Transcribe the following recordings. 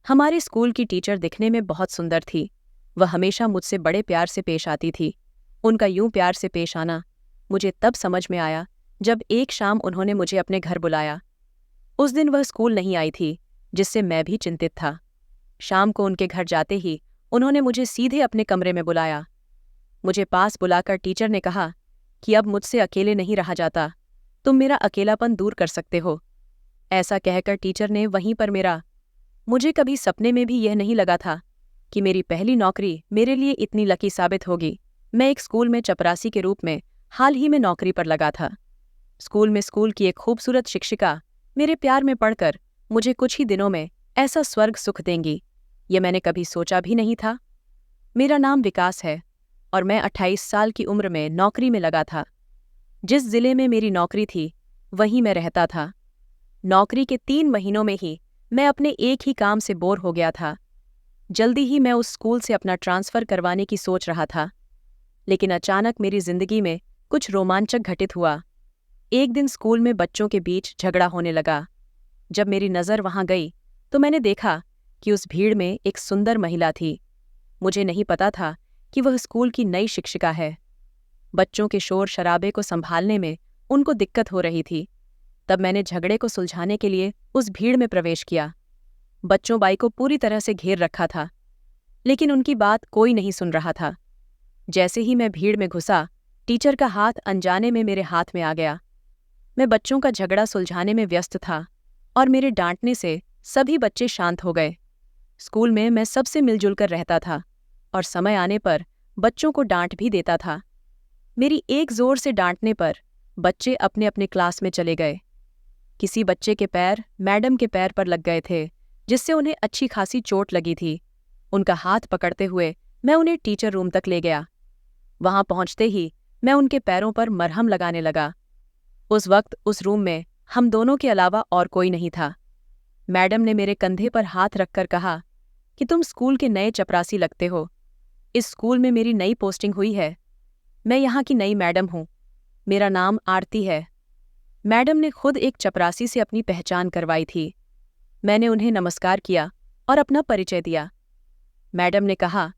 हमारे स्कूल की टीचर दिखने में बहुत सुंदर थी। वह हमेशा मुझसे बड़े प्यार से पेश आती थी। उनका यूं प्यार से पेश आना मुझे तब समझ में आया जब एक शाम उन्होंने मुझे अपने घर बुलाया। उस दिन वह स्कूल नहीं आई थी, जिससे मैं भी चिंतित था। शाम को उनके घर जाते ही उन्होंने मुझे सीधे अपने कमरे में बुलाया। मुझे पास बुलाकर टीचर ने कहा कि अब मुझसे अकेले नहीं रहा जाता, तुम मेरा अकेलापन दूर कर सकते हो। ऐसा कहकर टीचर ने वहीं पर मेरा मुझे कभी सपने में भी यह नहीं लगा था कि मेरी पहली नौकरी मेरे लिए इतनी लकी साबित होगी। मैं एक स्कूल में चपरासी के रूप में हाल ही में नौकरी पर लगा था। स्कूल में स्कूल की एक खूबसूरत शिक्षिका मेरे प्यार में पड़कर मुझे कुछ ही दिनों में ऐसा स्वर्ग सुख देंगी, ये मैंने कभी सोचा भी नहीं था। मेरा नाम विकास है और मैं 28 साल की उम्र में नौकरी में लगा था। जिस जिले में मेरी नौकरी थी वहीं मैं रहता था। नौकरी के 3 महीनों में ही मैं अपने एक ही काम से बोर हो गया था। जल्दी ही मैं उस स्कूल से अपना ट्रांसफ़र करवाने की सोच रहा था, लेकिन अचानक मेरी जिंदगी में कुछ रोमांचक घटित हुआ। एक दिन स्कूल में बच्चों के बीच झगड़ा होने लगा। जब मेरी नज़र वहां गई तो मैंने देखा कि उस भीड़ में एक सुंदर महिला थी। मुझे नहीं पता था कि वह स्कूल की नई शिक्षिका है। बच्चों के शोर शराबे को संभालने में उनको दिक्कत हो रही थी। तब मैंने झगड़े को सुलझाने के लिए उस भीड़ में प्रवेश किया। बच्चों बाई को पूरी तरह से घेर रखा था, लेकिन उनकी बात कोई नहीं सुन रहा था। जैसे ही मैं भीड़ में घुसा, टीचर का हाथ अनजाने में मेरे हाथ में आ गया। मैं बच्चों का झगड़ा सुलझाने में व्यस्त था और मेरे डांटने से सभी बच्चे शांत हो गए। स्कूल में मैं सबसे मिलजुल कर रहता था और समय आने पर बच्चों को डांट भी देता था। मेरी एक जोर से डांटने पर बच्चे अपने अपने क्लास में चले गए। किसी बच्चे के पैर मैडम के पैर पर लग गए थे, जिससे उन्हें अच्छी खासी चोट लगी थी। उनका हाथ पकड़ते हुए मैं उन्हें टीचर रूम तक ले गया। वहां पहुंचते ही मैं उनके पैरों पर मरहम लगाने लगा। उस वक्त उस रूम में हम दोनों के अलावा और कोई नहीं था। मैडम ने मेरे कंधे पर हाथ रखकर कहा कि तुम स्कूल के नए चपरासी लगते हो। इस स्कूल में मेरी नई पोस्टिंग हुई है। मैं यहाँ की नई मैडम हूँ। मेरा नाम आरती है। मैडम ने खुद एक चपरासी से अपनी पहचान करवाई थी। मैंने उन्हें नमस्कार किया और अपना परिचय दिया। मैडम ने कहा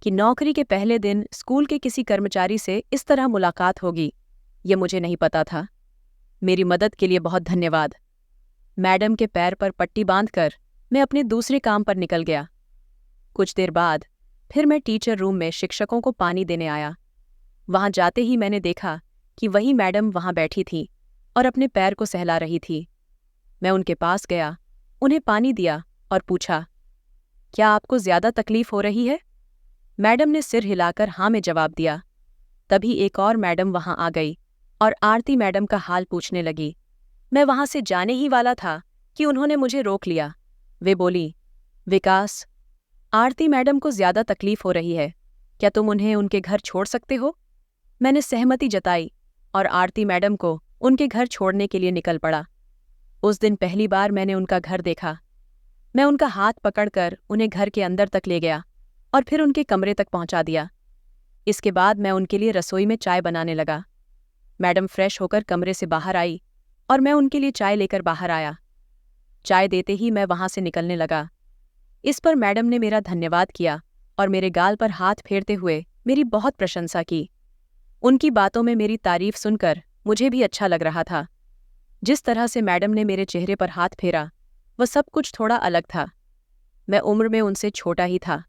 कि नौकरी के पहले दिन स्कूल के किसी कर्मचारी से इस तरह मुलाकात होगी, ये मुझे नहीं पता था। मेरी मदद के लिए बहुत धन्यवाद। मैडम के पैर पर पट्टी बांधकर मैं अपने दूसरे काम पर निकल गया। कुछ देर बाद फिर मैं टीचर रूम में शिक्षकों को पानी देने आया। वहां जाते ही मैंने देखा कि वही मैडम वहां बैठी थी और अपने पैर को सहला रही थी। मैं उनके पास गया, उन्हें पानी दिया और पूछा, क्या आपको ज्यादा तकलीफ हो रही है? मैडम ने सिर हिलाकर हाँ में जवाब दिया। तभी एक और मैडम वहां आ गई और आरती मैडम का हाल पूछने लगी। मैं वहां से जाने ही वाला था कि उन्होंने मुझे रोक लिया। वे बोली, विकास, आरती मैडम को ज्यादा तकलीफ हो रही है, क्या तुम उन्हें उनके घर छोड़ सकते हो? मैंने सहमति जताई और आरती मैडम को उनके घर छोड़ने के लिए निकल पड़ा। उस दिन पहली बार मैंने उनका घर देखा। मैं उनका हाथ पकड़कर उन्हें घर के अंदर तक ले गया और फिर उनके कमरे तक पहुंचा दिया। इसके बाद मैं उनके लिए रसोई में चाय बनाने लगा। मैडम फ्रेश होकर कमरे से बाहर आई और मैं उनके लिए चाय लेकर बाहर आया। चाय देते ही मैं वहां से निकलने लगा। इस पर मैडम ने मेरा धन्यवाद किया और मेरे गाल पर हाथ फेरते हुए मेरी बहुत प्रशंसा की। उनकी बातों में मेरी तारीफ सुनकर मुझे भी अच्छा लग रहा था। जिस तरह से मैडम ने मेरे चेहरे पर हाथ फेरा, वह सब कुछ थोड़ा अलग था। मैं उम्र में उनसे छोटा ही था,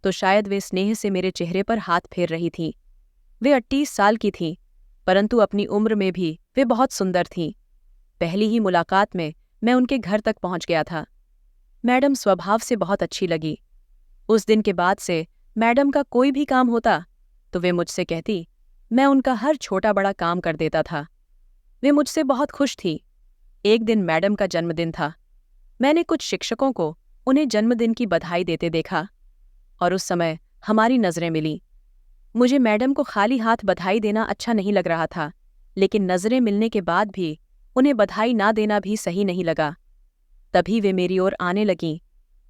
तो शायद वे स्नेह से मेरे चेहरे पर हाथ फेर रही थीं। वे 28 साल की थीं, परंतु अपनी उम्र में भी वे बहुत सुंदर थीं। पहली ही मुलाकात में मैं उनके घर तक पहुंच गया था। मैडम स्वभाव से बहुत अच्छी लगी। उस दिन के बाद से मैडम का कोई भी काम होता तो वे मुझसे कहती, मैं उनका हर छोटा बड़ा काम कर देता था। वे मुझसे बहुत खुश थी। एक दिन मैडम का जन्मदिन था। मैंने कुछ शिक्षकों को उन्हें जन्मदिन की बधाई देते देखा और उस समय हमारी नज़रें मिलीं। मुझे मैडम को खाली हाथ बधाई देना अच्छा नहीं लग रहा था, लेकिन नज़रें मिलने के बाद भी उन्हें बधाई ना देना भी सही नहीं लगा। तभी वे मेरी ओर आने लगीं।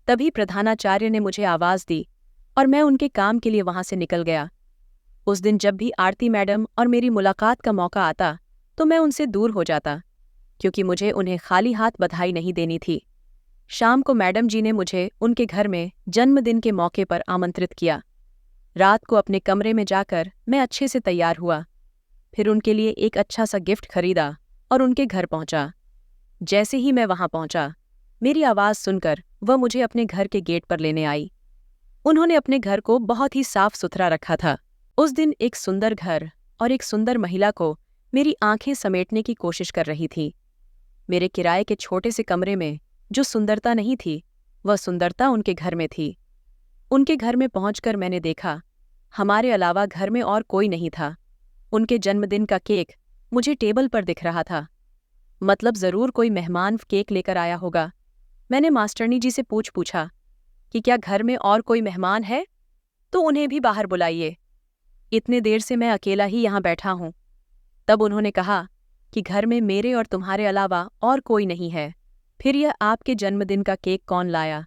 तभी प्रधानाचार्य ने मुझे आवाज़ दी और मैं उनके काम के लिए वहां से निकल गया। उस दिन जब भी आरती मैडम और मेरी मुलाकात का मौका आता तो मैं उनसे दूर हो जाता, क्योंकि मुझे उन्हें खाली हाथ बधाई नहीं देनी थी। शाम को मैडम जी ने मुझे उनके घर में जन्मदिन के मौके पर आमंत्रित किया। रात को अपने कमरे में जाकर मैं अच्छे से तैयार हुआ, फिर उनके लिए एक अच्छा सा गिफ्ट खरीदा और उनके घर पहुंचा। जैसे ही मैं वहां पहुंचा, मेरी आवाज़ सुनकर वह मुझे अपने घर के गेट पर लेने आई। उन्होंने अपने घर को बहुत ही साफ सुथरा रखा था। उस दिन एक सुंदर घर और एक सुंदर महिला को मेरी आंखें समेटने की कोशिश कर रही थी। मेरे किराए के छोटे से कमरे में जो सुंदरता नहीं थी, वह सुंदरता उनके घर में थी। उनके घर में पहुंचकर मैंने देखा, हमारे अलावा घर में और कोई नहीं था। उनके जन्मदिन का केक मुझे टेबल पर दिख रहा था। मतलब ज़रूर कोई मेहमान केक लेकर आया होगा। मैंने मास्टरनी जी से पूछा कि क्या घर में और कोई मेहमान है, तो उन्हें भी बाहर बुलाइए। इतने देर से मैं अकेला ही यहाँ बैठा हूँ। तब उन्होंने कहा कि घर में मेरे और तुम्हारे अलावा और कोई नहीं है। फिर यह आपके जन्मदिन का केक कौन लाया?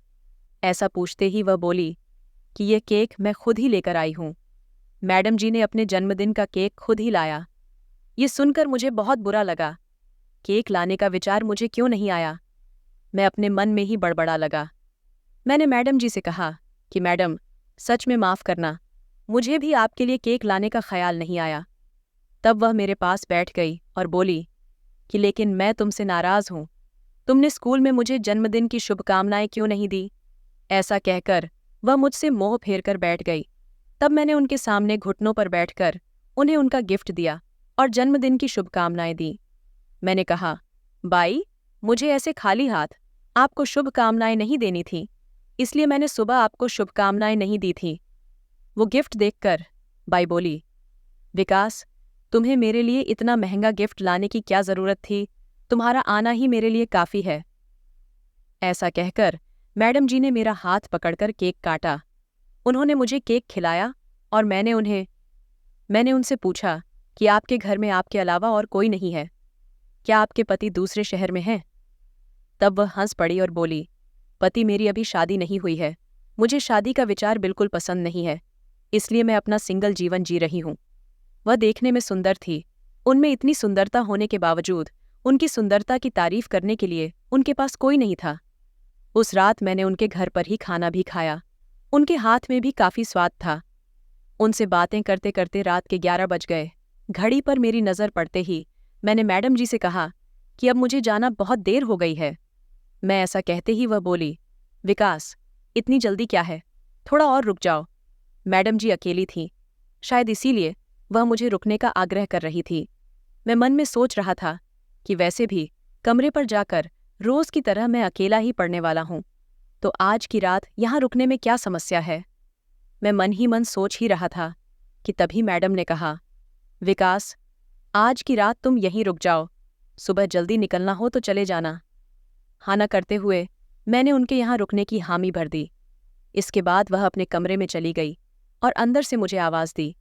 ऐसा पूछते ही वह बोली कि यह केक मैं खुद ही लेकर आई हूँ। मैडम जी ने अपने जन्मदिन का केक खुद ही लाया। ये सुनकर मुझे बहुत बुरा लगा। केक लाने का विचार मुझे क्यों नहीं आया? मैं अपने मन में ही बड़बड़ा लगा। मैंने मैडम जी से कहा कि मैडम, सच में माफ़ करना, मुझे भी आपके लिए केक लाने का ख्याल नहीं आया। तब वह मेरे पास बैठ गई और बोली कि लेकिन मैं तुमसे नाराज़ हूँ। तुमने स्कूल में मुझे जन्मदिन की शुभकामनाएं क्यों नहीं दी? ऐसा कहकर वह मुझसे मोह फेर कर बैठ गई। तब मैंने उनके सामने घुटनों पर बैठकर उन्हें उनका गिफ्ट दिया और जन्मदिन की शुभकामनाएं दी। मैंने कहा, बाई, मुझे ऐसे खाली हाथ आपको शुभकामनाएं नहीं देनी थी, इसलिए मैंने सुबह आपको शुभकामनाएं नहीं दी थी। वो गिफ्ट देखकर बाई बोली, विकास, तुम्हें मेरे लिए इतना महंगा गिफ्ट लाने की क्या ज़रूरत थी? तुम्हारा आना ही मेरे लिए काफ़ी है। ऐसा कहकर मैडम जी ने मेरा हाथ पकड़कर केक काटा। उन्होंने मुझे केक खिलाया और मैंने उनसे पूछा कि आपके घर में आपके अलावा और कोई नहीं है? क्या आपके पति दूसरे शहर में हैं? तब वह हंस पड़ी और बोली, पति मेरी अभी शादी नहीं हुई है। मुझे शादी का विचार बिल्कुल पसंद नहीं है, इसलिए मैं अपना सिंगल जीवन जी रही हूँ। वह देखने में सुंदर थी। उनमें इतनी सुंदरता होने के बावजूद उनकी सुंदरता की तारीफ करने के लिए उनके पास कोई नहीं था। उस रात मैंने उनके घर पर ही खाना भी खाया। उनके हाथ में भी काफ़ी स्वाद था। उनसे बातें करते करते रात के 11 बज गए। घड़ी पर मेरी नज़र पड़ते ही मैंने मैडम जी से कहा कि अब मुझे जाना बहुत देर हो गई है। मैं ऐसा कहते ही वह बोली, विकास, इतनी जल्दी क्या है? थोड़ा और रुक जाओ। मैडम जी अकेली थीं, शायद इसीलिए वह मुझे रुकने का आग्रह कर रही थी। मैं मन में सोच रहा था कि वैसे भी कमरे पर जाकर रोज़ की तरह मैं अकेला ही पढ़ने वाला हूँ, तो आज की रात यहाँ रुकने में क्या समस्या है? मैं मन ही मन सोच ही रहा था कि तभी मैडम ने कहा, विकास, आज की रात तुम यहीं रुक जाओ, सुबह जल्दी निकलना हो तो चले जाना। हाँ ना करते हुए मैंने उनके यहाँ रुकने की हामी भर दी। इसके बाद वह अपने कमरे में चली गई और अंदर से मुझे आवाज़ दी।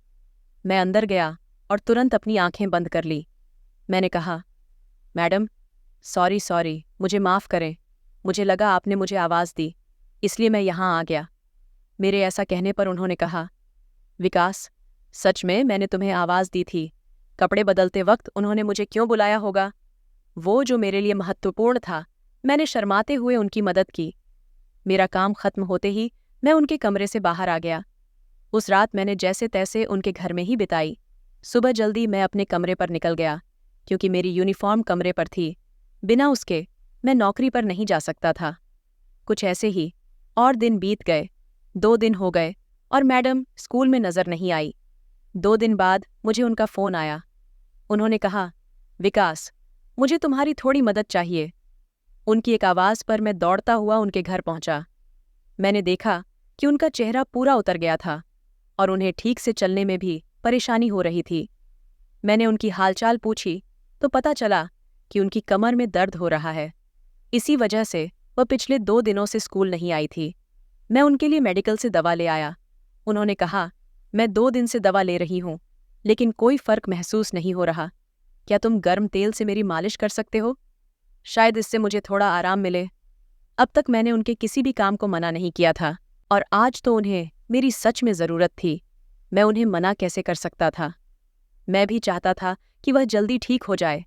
मैं अंदर गया और तुरंत अपनी आंखें बंद कर ली। मैंने कहा, मैडम, सॉरी, मुझे माफ़ करें। मुझे लगा आपने मुझे आवाज़ दी, इसलिए मैं यहाँ आ गया। मेरे ऐसा कहने पर उन्होंने कहा, विकास, सच में मैंने तुम्हें आवाज़ दी थी। कपड़े बदलते वक्त उन्होंने मुझे क्यों बुलाया होगा? वो जो मेरे लिए महत्वपूर्ण था, मैंने शर्माते हुए उनकी मदद की। मेरा काम खत्म होते ही मैं उनके कमरे से बाहर आ गया। उस रात मैंने जैसे तैसे उनके घर में ही बिताई। सुबह जल्दी मैं अपने कमरे पर निकल गया, क्योंकि मेरी यूनिफॉर्म कमरे पर थी। बिना उसके मैं नौकरी पर नहीं जा सकता था। कुछ ऐसे ही और दिन बीत गए। 2 दिन हो गए और मैडम स्कूल में नज़र नहीं आई। 2 दिन बाद मुझे उनका फ़ोन आया। उन्होंने कहा, विकास, मुझे तुम्हारी थोड़ी मदद चाहिए। उनकी एक आवाज़ पर मैं दौड़ता हुआ उनके घर पहुंचा। मैंने देखा कि उनका चेहरा पूरा उतर गया था और उन्हें ठीक से चलने में भी परेशानी हो रही थी। मैंने उनकी हालचाल पूछी तो पता चला कि उनकी कमर में दर्द हो रहा है। इसी वजह से वह पिछले 2 दिनों से स्कूल नहीं आई थी। मैं उनके लिए मेडिकल से दवा ले आया। उन्होंने कहा, मैं 2 दिन से दवा ले रही हूँ, लेकिन कोई फ़र्क महसूस नहीं हो रहा। क्या तुम गर्म तेल से मेरी मालिश कर सकते हो? शायद इससे मुझे थोड़ा आराम मिले। अब तक मैंने उनके किसी भी काम को मना नहीं किया था, और आज तो उन्हें मेरी सच में ज़रूरत थी। मैं उन्हें मना कैसे कर सकता था? मैं भी चाहता था कि वह जल्दी ठीक हो जाए।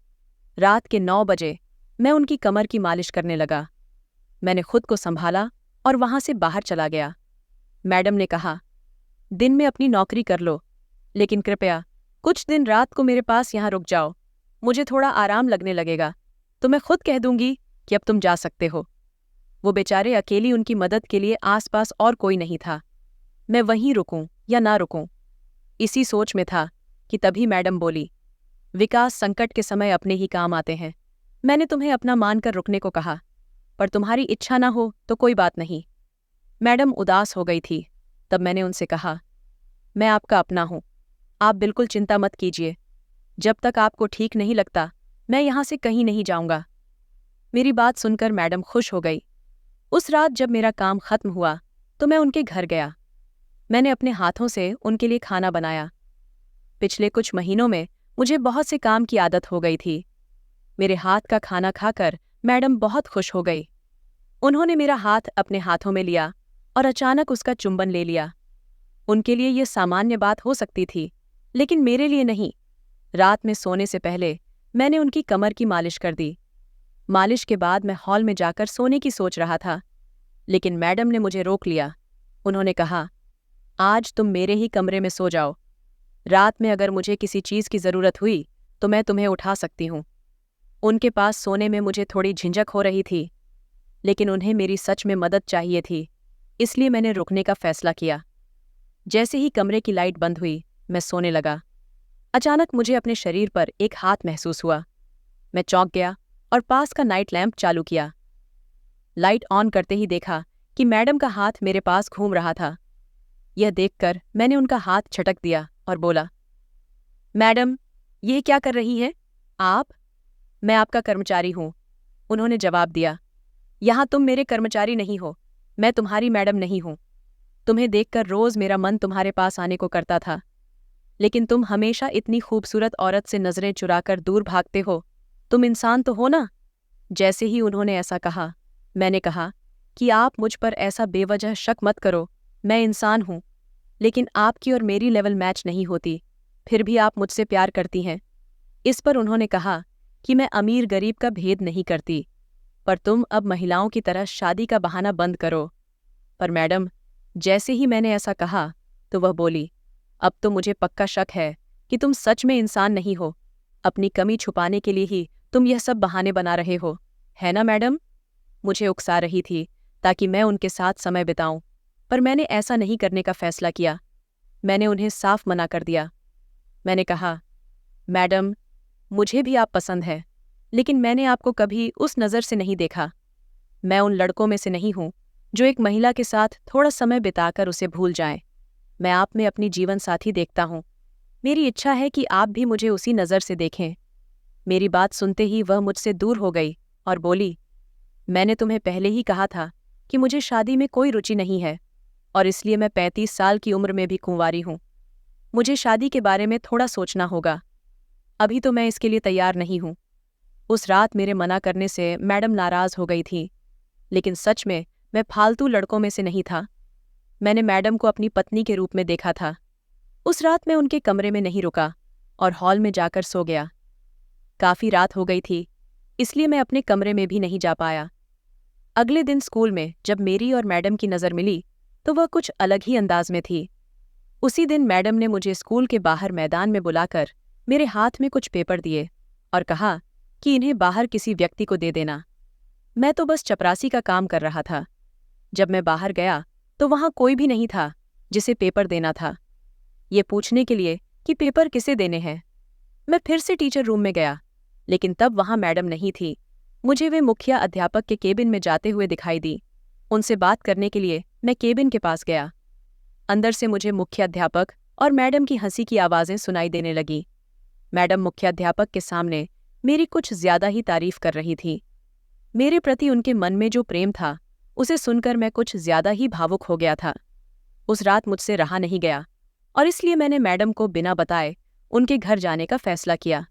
रात के 9 बजे मैं उनकी कमर की मालिश करने लगा। मैंने खुद को संभाला और वहां से बाहर चला गया। मैडम ने कहा, दिन में अपनी नौकरी कर लो, लेकिन कृपया कुछ दिन रात को मेरे पास यहाँ रुक जाओ। मुझे थोड़ा आराम लगने लगेगा तो मैं खुद कह दूंगी कि अब तुम जा सकते हो। वो बेचारे अकेली, उनकी मदद के लिए आसपास और कोई नहीं था। मैं वहीं रुकूं या ना रुकूं, इसी सोच में था कि तभी मैडम बोली, विकास, संकट के समय अपने ही काम आते हैं। मैंने तुम्हें अपना मानकर रुकने को कहा, पर तुम्हारी इच्छा ना हो तो कोई बात नहीं। मैडम उदास हो गई थी। तब मैंने उनसे कहा, मैं आपका अपना हूं, आप बिल्कुल चिंता मत कीजिए। जब तक आपको ठीक नहीं लगता मैं यहां से कहीं नहीं जाऊंगा। मेरी बात सुनकर मैडम खुश हो गई। उस रात जब मेरा काम खत्म हुआ तो मैं उनके घर गया। मैंने अपने हाथों से उनके लिए खाना बनाया। पिछले कुछ महीनों में मुझे बहुत से काम की आदत हो गई थी। मेरे हाथ का खाना खाकर मैडम बहुत खुश हो गई। उन्होंने मेरा हाथ अपने हाथों में लिया और अचानक उसका चुंबन ले लिया। उनके लिए यह सामान्य बात हो सकती थी, लेकिन मेरे लिए नहीं। रात में सोने से पहले मैंने उनकी कमर की मालिश कर दी। मालिश के बाद मैं हॉल में जाकर सोने की सोच रहा था, लेकिन मैडम ने मुझे रोक लिया। उन्होंने कहा, आज तुम मेरे ही कमरे में सो जाओ। रात में अगर मुझे किसी चीज़ की ज़रूरत हुई तो मैं तुम्हें उठा सकती हूँ। उनके पास सोने में मुझे थोड़ी झिझक हो रही थी, लेकिन उन्हें मेरी सच में मदद चाहिए थी, इसलिए मैंने रुकने का फैसला किया। जैसे ही कमरे की लाइट बंद हुई मैं सोने लगा। अचानक मुझे अपने शरीर पर एक हाथ महसूस हुआ। मैं चौंक गया और पास का नाइट लैंप चालू किया। लाइट ऑन करते ही देखा कि मैडम का हाथ मेरे पास घूम रहा था। यह देखकर मैंने उनका हाथ झटक दिया और बोला, मैडम, ये क्या कर रही हैं आप? मैं आपका कर्मचारी हूँ, उन्होंने जवाब दिया। यहाँ तुम मेरे कर्मचारी नहीं हो, मैं तुम्हारी मैडम नहीं हूँ। तुम्हें देखकर रोज़ मेरा मन तुम्हारे पास आने को करता था, लेकिन तुम हमेशा इतनी खूबसूरत औरत से नज़रें चुराकर दूर भागते हो। तुम इंसान तो हो ना? जैसे ही उन्होंने ऐसा कहा, मैंने कहा कि आप मुझ पर ऐसा बेवजह शक मत करो। मैं इंसान हूँ, लेकिन आपकी और मेरी लेवल मैच नहीं होती, फिर भी आप मुझसे प्यार करती हैं। इस पर उन्होंने कहा कि मैं अमीर गरीब का भेद नहीं करती, पर तुम अब महिलाओं की तरह शादी का बहाना बंद करो। पर मैडम, जैसे ही मैंने ऐसा कहा तो वह बोली, अब तो मुझे पक्का शक है कि तुम सच में इंसान नहीं हो। अपनी कमी छुपाने के लिए ही तुम यह सब बहाने बना रहे हो, है ना मैडम? मुझे उकसा रही थी ताकि मैं उनके साथ समय बिताऊं, पर मैंने ऐसा नहीं करने का फैसला किया। मैंने उन्हें साफ मना कर दिया। मैंने कहा, मैडम, मुझे भी आप पसंद है, लेकिन मैंने आपको कभी उस नज़र से नहीं देखा। मैं उन लड़कों में से नहीं हूं जो एक महिला के साथ थोड़ा समय बिताकर उसे भूल जाएं। मैं आप में अपनी जीवन साथी देखता हूं। मेरी इच्छा है कि आप भी मुझे उसी नज़र से देखें। मेरी बात सुनते ही वह मुझसे दूर हो गई और बोली, मैंने तुम्हें पहले ही कहा था कि मुझे शादी में कोई रुचि नहीं है, और इसलिए मैं 35 साल की उम्र में भी कुंवारी हूँ। मुझे शादी के बारे में थोड़ा सोचना होगा। अभी तो मैं इसके लिए तैयार नहीं हूँ। उस रात मेरे मना करने से मैडम नाराज़ हो गई थी, लेकिन सच में मैं फालतू लड़कों में से नहीं था। मैंने मैडम को अपनी पत्नी के रूप में देखा था। उस रात मैं उनके कमरे में नहीं रुका और हॉल में जाकर सो गया। काफ़ी रात हो गई थी, इसलिए मैं अपने कमरे में भी नहीं जा पाया। अगले दिन स्कूल में जब मेरी और मैडम की नज़र मिली तो वह कुछ अलग ही अंदाज में थी। उसी दिन मैडम ने मुझे स्कूल के बाहर मैदान में बुलाकर मेरे हाथ में कुछ पेपर दिए और कहा कि इन्हें बाहर किसी व्यक्ति को दे देना। मैं तो बस चपरासी का काम कर रहा था। जब मैं बाहर गया तो वहाँ कोई भी नहीं था जिसे पेपर देना था, ये पूछने के लिए कि पेपर किसे देने हैं। मैं फिर से टीचर रूम में गया, लेकिन तब वहाँ मैडम नहीं थी। मुझे वे मुखिया अध्यापक के केबिन में जाते हुए दिखाई दी। उनसे बात करने के लिए मैं केबिन के पास गया। अंदर से मुझे मुख्याध्यापक और मैडम की हंसी की आवाज़ें सुनाई देने लगी। मैडम मुख्याध्यापक के सामने मेरी कुछ ज्यादा ही तारीफ कर रही थी। मेरे प्रति उनके मन में जो प्रेम था उसे सुनकर मैं कुछ ज्यादा ही भावुक हो गया था। उस रात मुझसे रहा नहीं गया और इसलिए मैंने मैडम को बिना बताए उनके घर जाने का फैसला किया।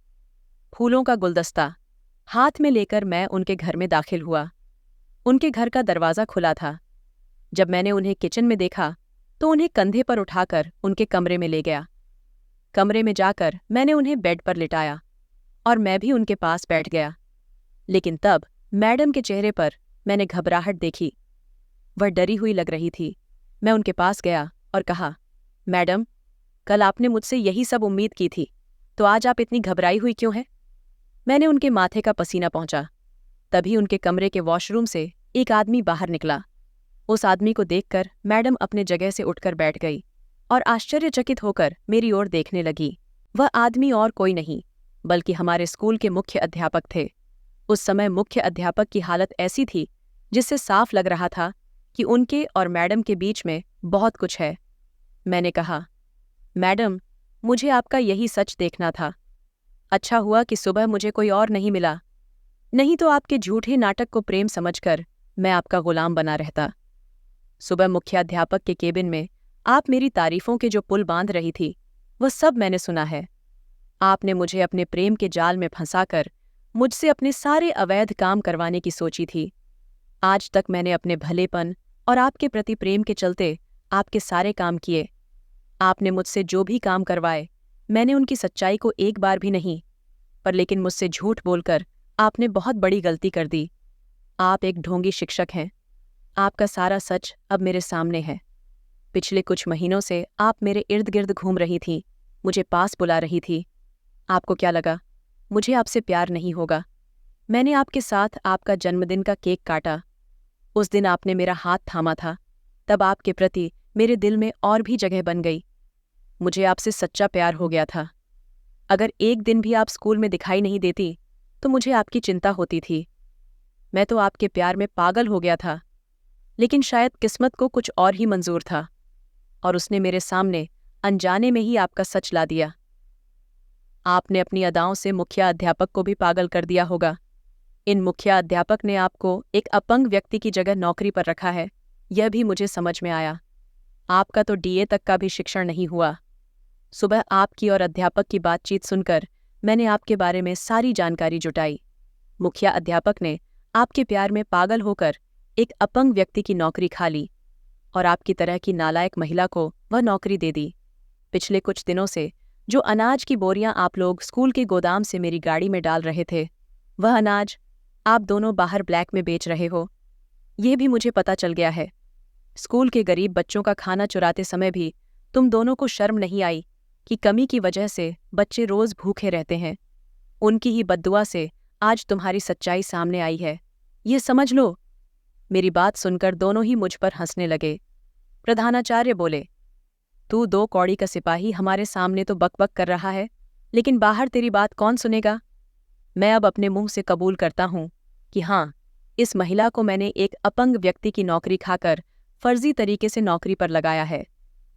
फूलों का गुलदस्ता हाथ में लेकर मैं उनके घर में दाखिल हुआ। उनके घर का दरवाज़ा खुला था। जब मैंने उन्हें किचन में देखा तो उन्हें कंधे पर उठाकर उनके कमरे में ले गया। कमरे में जाकर मैंने उन्हें बेड पर लिटाया और मैं भी उनके पास बैठ गया। लेकिन तब मैडम के चेहरे पर मैंने घबराहट देखी। वह डरी हुई लग रही थी। मैं उनके पास गया और कहा, मैडम, कल आपने मुझसे यही सब उम्मीद की थी, तो आज आप इतनी घबराई हुई क्यों हैं? मैंने उनके माथे का पसीना पहुंचा। तभी उनके कमरे के वॉशरूम से एक आदमी बाहर निकला। उस आदमी को देखकर मैडम अपने जगह से उठकर बैठ गई और आश्चर्यचकित होकर मेरी ओर देखने लगी। वह आदमी और कोई नहीं बल्कि हमारे स्कूल के मुख्य अध्यापक थे। उस समय मुख्य अध्यापक की हालत ऐसी थी जिससे साफ लग रहा था कि उनके और मैडम के बीच में बहुत कुछ है। मैंने कहा, मैडम, मुझे आपका यही सच देखना था। अच्छा हुआ कि सुबह मुझे कोई और नहीं मिला, नहीं तो आपके झूठे नाटक को प्रेम समझकर मैं आपका गुलाम बना रहता। सुबह मुख्याध्यापक के केबिन में आप मेरी तारीफों के जो पुल बांध रही थी, वह सब मैंने सुना है। आपने मुझे अपने प्रेम के जाल में फंसाकर मुझसे अपने सारे अवैध काम करवाने की सोची थी। आज तक मैंने अपने भलेपन और आपके प्रति प्रेम के चलते आपके सारे काम किए। आपने मुझसे जो भी काम करवाए, मैंने उनकी सच्चाई को एक बार भी नहीं, पर लेकिन मुझसे झूठ बोलकर आपने बहुत बड़ी गलती कर दी। आप एक ढोंगी शिक्षक हैं। आपका सारा सच अब मेरे सामने है। पिछले कुछ महीनों से आप मेरे इर्द गिर्द घूम रही थीं, मुझे पास बुला रही थी। आपको क्या लगा मुझे आपसे प्यार नहीं होगा? मैंने आपके साथ आपका जन्मदिन का केक काटा। उस दिन आपने मेरा हाथ थामा था, तब आपके प्रति मेरे दिल में और भी जगह बन गई। मुझे आपसे सच्चा प्यार हो गया था। अगर एक दिन भी आप स्कूल में दिखाई नहीं देती तो मुझे आपकी चिंता होती थी। मैं तो आपके प्यार में पागल हो गया था, लेकिन शायद किस्मत को कुछ और ही मंजूर था और उसने मेरे सामने अनजाने में ही आपका सच ला दिया। आपने अपनी अदाओं से मुखिया अध्यापक को भी पागल कर दिया होगा। इन मुखिया अध्यापक ने आपको एक अपंग व्यक्ति की जगह नौकरी पर रखा है, यह भी मुझे समझ में आया। आपका तो डीए तक का भी शिक्षण नहीं हुआ। सुबह आपकी और अध्यापक की बातचीत सुनकर मैंने आपके बारे में सारी जानकारी जुटाई। मुखिया अध्यापक ने आपके प्यार में पागल होकर एक अपंग व्यक्ति की नौकरी खा ली और आपकी तरह की नालायक महिला को वह नौकरी दे दी। पिछले कुछ दिनों से जो अनाज की बोरियां आप लोग स्कूल के गोदाम से मेरी गाड़ी में डाल रहे थे, वह अनाज आप दोनों बाहर ब्लैक में बेच रहे हो, ये भी मुझे पता चल गया है। स्कूल के गरीब बच्चों का खाना चुराते समय भी तुम दोनों को शर्म नहीं आई कि कमी की वजह से बच्चे रोज भूखे रहते हैं। उनकी ही बद्दुआ से आज तुम्हारी सच्चाई सामने आई है, ये समझ लो। मेरी बात सुनकर दोनों ही मुझ पर हंसने लगे। प्रधानाचार्य बोले, तू 2 कौड़ी का सिपाही हमारे सामने तो बकबक कर रहा है, लेकिन बाहर तेरी बात कौन सुनेगा? मैं अब अपने मुंह से कबूल करता हूं कि हाँ, इस महिला को मैंने एक अपंग व्यक्ति की नौकरी खाकर फर्जी तरीके से नौकरी पर लगाया है।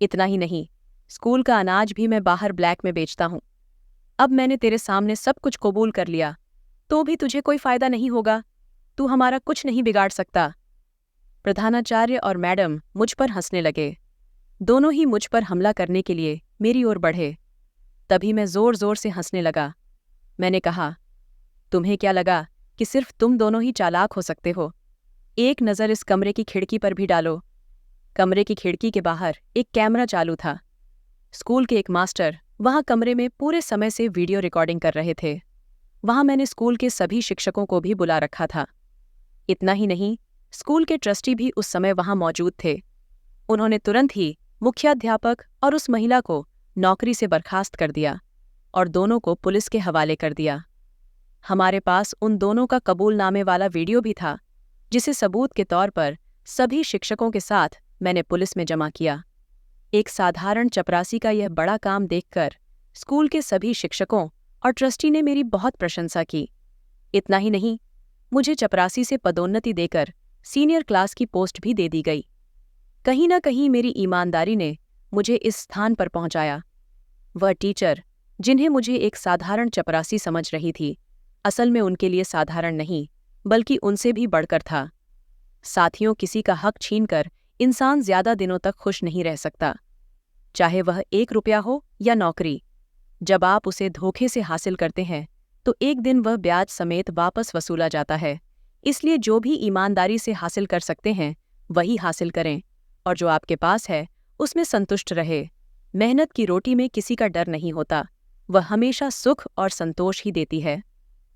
इतना ही नहीं, स्कूल का अनाज भी मैं बाहर ब्लैक में बेचता हूं। अब मैंने तेरे सामने सब कुछ कबूल कर लिया, तो भी तुझे कोई फायदा नहीं होगा। तू हमारा कुछ नहीं बिगाड़ सकता। प्रधानाचार्य और मैडम मुझ पर हंसने लगे। दोनों ही मुझ पर हमला करने के लिए मेरी ओर बढ़े। तभी मैं जोर जोर से हंसने लगा। मैंने कहा, तुम्हें क्या लगा कि सिर्फ तुम दोनों ही चालाक हो सकते हो? एक नज़र इस कमरे की खिड़की पर भी डालो। कमरे की खिड़की के बाहर एक कैमरा चालू था। स्कूल के एक मास्टर वहां कमरे में पूरे समय से वीडियो रिकॉर्डिंग कर रहे थे। वहां मैंने स्कूल के सभी शिक्षकों को भी बुला रखा था। इतना ही नहीं, स्कूल के ट्रस्टी भी उस समय वहां मौजूद थे। उन्होंने तुरंत ही मुख्याध्यापक और उस महिला को नौकरी से बर्खास्त कर दिया और दोनों को पुलिस के हवाले कर दिया। हमारे पास उन दोनों का कबूलनामे वाला वीडियो भी था, जिसे सबूत के तौर पर सभी शिक्षकों के साथ मैंने पुलिस में जमा किया। एक साधारण चपरासी का यह बड़ा काम देखकर स्कूल के सभी शिक्षकों और ट्रस्टी ने मेरी बहुत प्रशंसा की। इतना ही नहीं, मुझे चपरासी से पदोन्नति देकर सीनियर क्लास की पोस्ट भी दे दी गई। कहीं न कहीं मेरी ईमानदारी ने मुझे इस स्थान पर पहुंचाया। वह टीचर जिन्हें मुझे एक साधारण चपरासी समझ रही थी, असल में उनके लिए साधारण नहीं बल्कि उनसे भी बढ़कर था। साथियों, किसी का हक छीनकर इंसान ज्यादा दिनों तक खुश नहीं रह सकता, चाहे वह 1 रुपया हो या नौकरी। जब आप उसे धोखे से हासिल करते हैं तो एक दिन वह ब्याज समेत वापस वसूला जाता है। इसलिए जो भी ईमानदारी से हासिल कर सकते हैं वही हासिल करें, और जो आपके पास है उसमें संतुष्ट रहे। मेहनत की रोटी में किसी का डर नहीं होता, वह हमेशा सुख और संतोष ही देती है।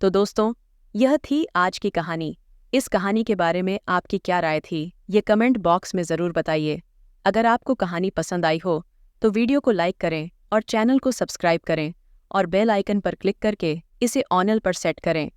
तो दोस्तों, यह थी आज की कहानी। इस कहानी के बारे में आपकी क्या राय थी, ये कमेंट बॉक्स में ज़रूर बताइए। अगर आपको कहानी पसंद आई हो तो वीडियो को लाइक करें और चैनल को सब्सक्राइब करें और बेल आइकन पर क्लिक करके इसे ऑल पर सेट करें